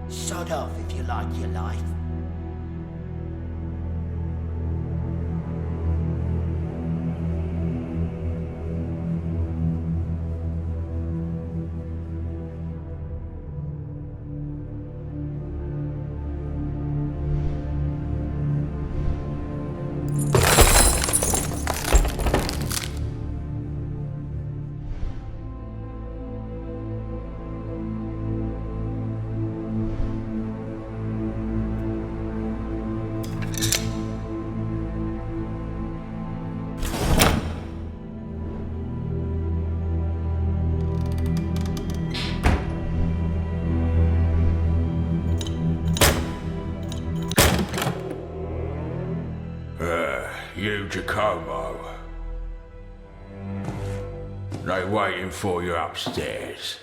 Sod off if you like your life. You, Giacomo. They waiting for you upstairs.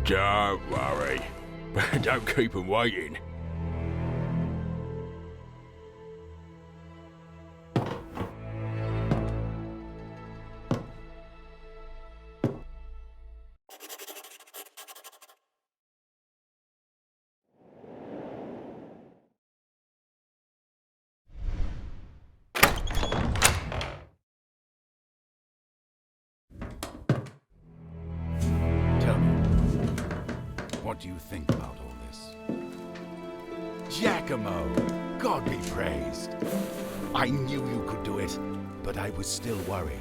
Don't worry. Don't keep them waiting. Tell me, what do you think about all this? Giacomo, God be praised. I knew you could do it, but I was still worried.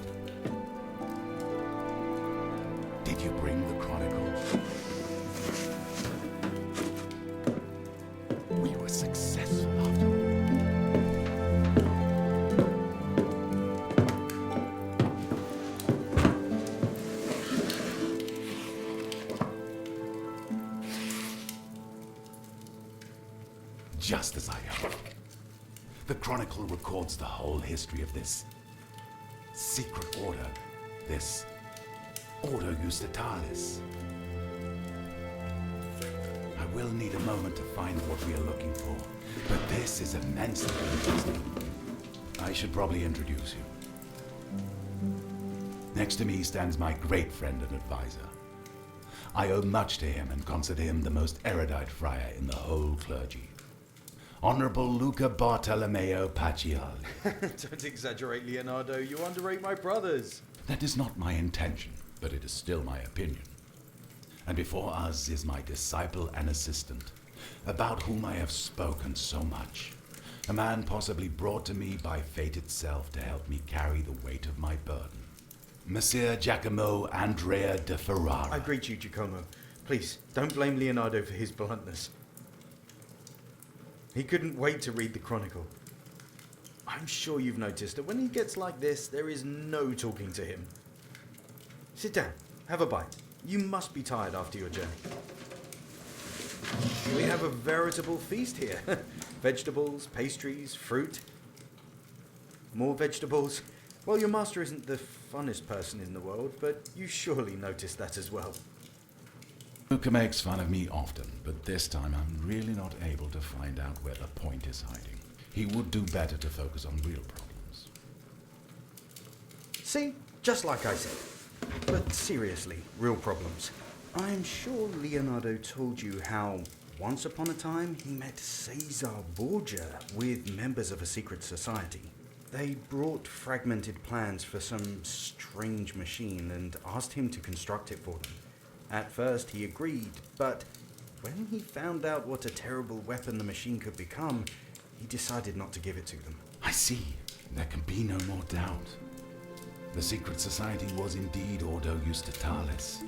Did you bring the chronicle? We were successful after all. Just as I hoped. The chronicle records the whole history of this secret order, this Ordo Justitalis. I will need a moment to find what we are looking for, but this is immensely interesting. I should probably introduce you. Next to me stands my great friend and advisor. I owe much to him and consider him the most erudite friar in the whole clergy. Honorable Luca Bartolomeo Pacioli. Don't exaggerate, Leonardo. You underrate my brothers. That is not my intention, but it is still my opinion. And before us is my disciple and assistant, about whom I have spoken so much. A man possibly brought to me by fate itself to help me carry the weight of my burden. Messer Giacomo Andrea de Ferrara. I greet you, Giacomo. Please, don't blame Leonardo for his bluntness. He couldn't wait to read the chronicle. I'm sure you've noticed that when he gets like this, there is no talking to him. Sit down, have a bite. You must be tired after your journey. We have a veritable feast here. Vegetables, pastries, fruit. More vegetables. Well, your master isn't the funnest person in the world, but you surely noticed that as well. Luca makes fun of me often, but this time I'm really not able to find out where the point is hiding. He would do better to focus on real problems. See? Just like I said. But seriously, real problems. I'm sure Leonardo told you how, once upon a time, he met Caesar Borgia with members of a secret society. They brought fragmented plans for some strange machine and asked him to construct it for them. At first he agreed, but when he found out what a terrible weapon the machine could become, he decided not to give it to them. I see. There can be no more doubt. The secret society was indeed Ordo Justitalis.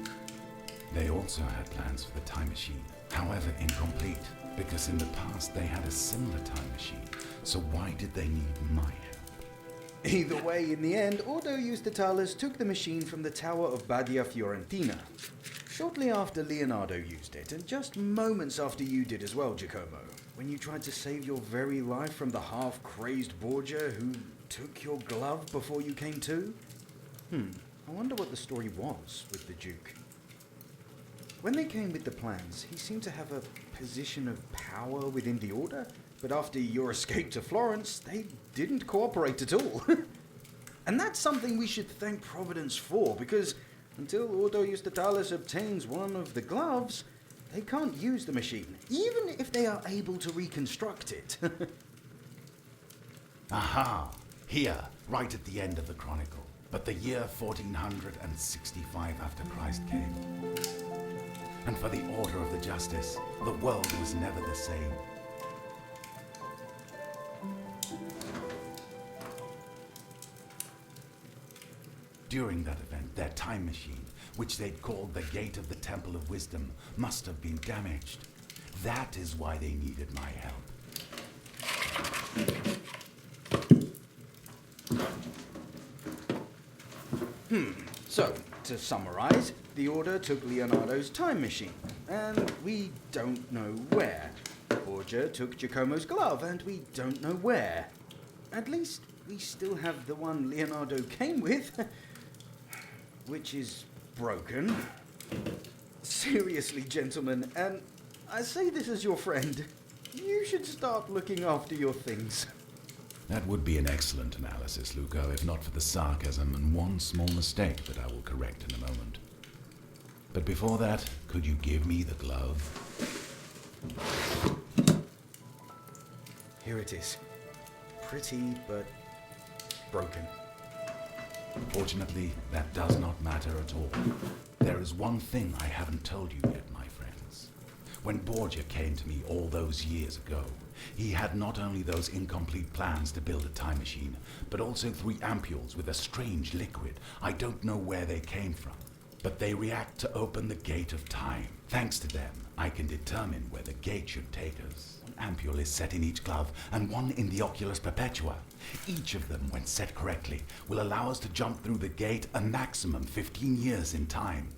They also had plans for the time machine, however incomplete, because in the past they had a similar time machine. So why did they need my help? Either way, in the end, Ordo Justitalis took the machine from the Tower of Badia Fiorentina, shortly after Leonardo used it, and just moments after you did as well, Giacomo. When you tried to save your very life from the half-crazed Borgia who took your glove before you came to? I wonder what the story was with the Duke. When they came with the plans, he seemed to have a position of power within the Order, but after your escape to Florence, they didn't cooperate at all. And that's something we should thank Providence for, because until Ordo Justitalis obtains one of the gloves, they can't use the machine, even if they are able to reconstruct it. Aha! Here, right at the end of the chronicle. But the year 1465 after Christ came. And for the order of the justice, the world was never the same. During that event, their time machine, which they'd called the Gate of the Temple of Wisdom, must have been damaged. That is why they needed my help. So, to summarize, the Order took Leonardo's time machine, and we don't know where. Borgia took Giacomo's glove, and we don't know where. At least, we still have the one Leonardo came with, which is broken. Seriously, gentlemen, and I say this as your friend, you should start looking after your things. That would be an excellent analysis, Luca, if not for the sarcasm and one small mistake that I will correct in a moment. But before that, could you give me the glove? Here it is. Pretty, but broken. Fortunately, that does not matter at all. There is one thing I haven't told you yet, my friends. When Borgia came to me all those years ago, he had not only those incomplete plans to build a time machine, but also 3 ampules with a strange liquid. I don't know where they came from, but they react to open the gate of time. Thanks to them, I can determine where the gate should take us. One ampule is set in each glove, and one in the Oculus Perpetua. Each of them, when set correctly, will allow us to jump through the gate a maximum 15 years in time.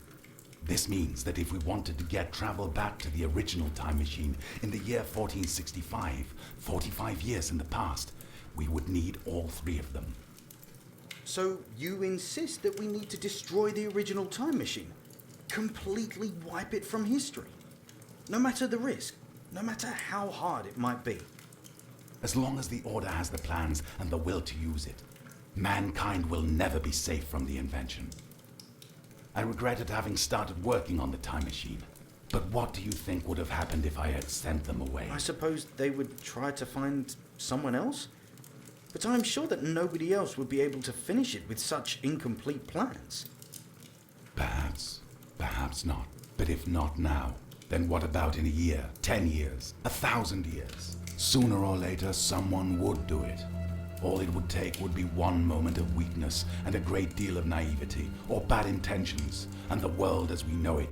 This means that if we wanted to get travel back to the original time machine in the year 1465, 45 years in the past, we would need all 3 of them. So you insist that we need to destroy the original time machine? Completely wipe it from history? No matter the risk, no matter how hard it might be? As long as the Order has the plans and the will to use it, mankind will never be safe from the invention. I regretted having started working on the time machine, but what do you think would have happened if I had sent them away? I suppose they would try to find someone else? But I'm sure that nobody else would be able to finish it with such incomplete plans. Perhaps, perhaps not. But if not now, then what about in a year, 10 years, 1,000 years? Sooner or later, someone would do it. All it would take would be one moment of weakness and a great deal of naivety, or bad intentions, and the world as we know it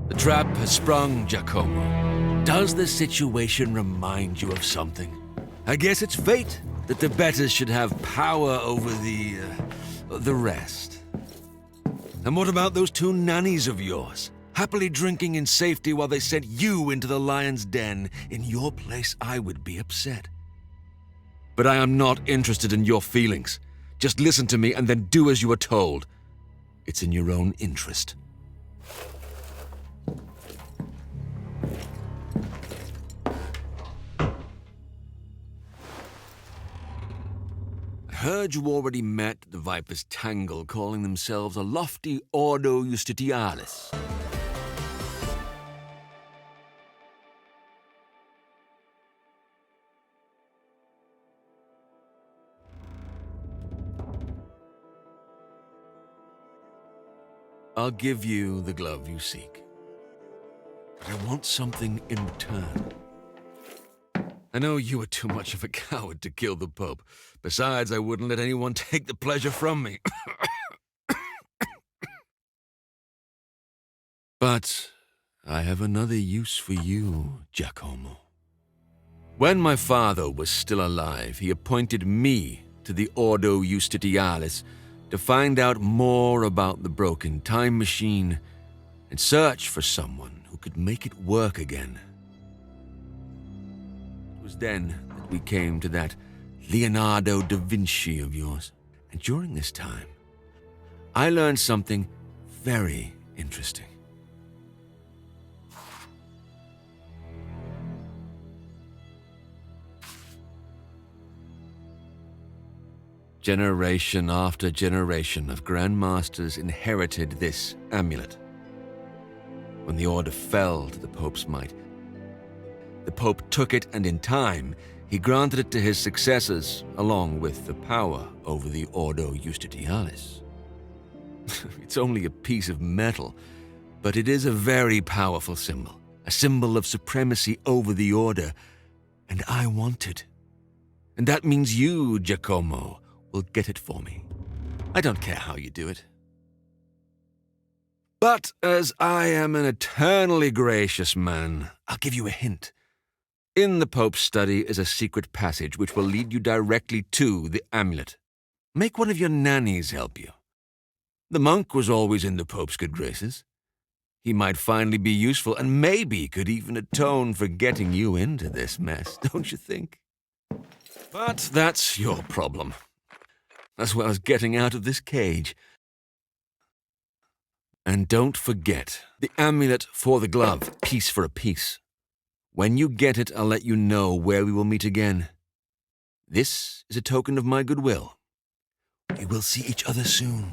The trap has sprung, Giacomo. Does the situation remind you of something? I guess it's fate that the betters should have power over the rest. And what about those two nannies of yours? Happily drinking in safety while they sent you into the lion's den. In your place, I would be upset. But I am not interested in your feelings. Just listen to me and then do as you are told. It's in your own interest. I heard you already met the Viper's Tangle, calling themselves a lofty Ordo Justitialis. I'll give you the glove you seek, but I want something in return. I know you are too much of a coward to kill the Pope. Besides, I wouldn't let anyone take the pleasure from me. But I have another use for you, Giacomo. When my father was still alive, he appointed me to the Ordo Justitialis to find out more about the broken time machine and search for someone who could make it work again. It was then that we came to that Leonardo da Vinci of yours. And during this time, I learned something very interesting. Generation after generation of grandmasters inherited this amulet. When the order fell to the Pope's might, the Pope took it, and in time, he granted it to his successors, along with the power over the Ordo Justitialis. It's only a piece of metal, but it is a very powerful symbol, a symbol of supremacy over the order, and I want it. And that means you, Giacomo, will get it for me. I don't care how you do it. But as I am an eternally gracious man, I'll give you a hint. In the Pope's study is a secret passage which will lead you directly to the amulet. Make one of your nannies help you. The monk was always in the Pope's good graces. He might finally be useful and maybe could even atone for getting you into this mess, don't you think? But that's your problem, as well as getting out of this cage. And don't forget, the amulet for the glove, piece for a piece. When you get it, I'll let you know where we will meet again. This is a token of my goodwill. We will see each other soon.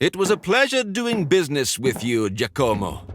It was a pleasure doing business with you, Giacomo.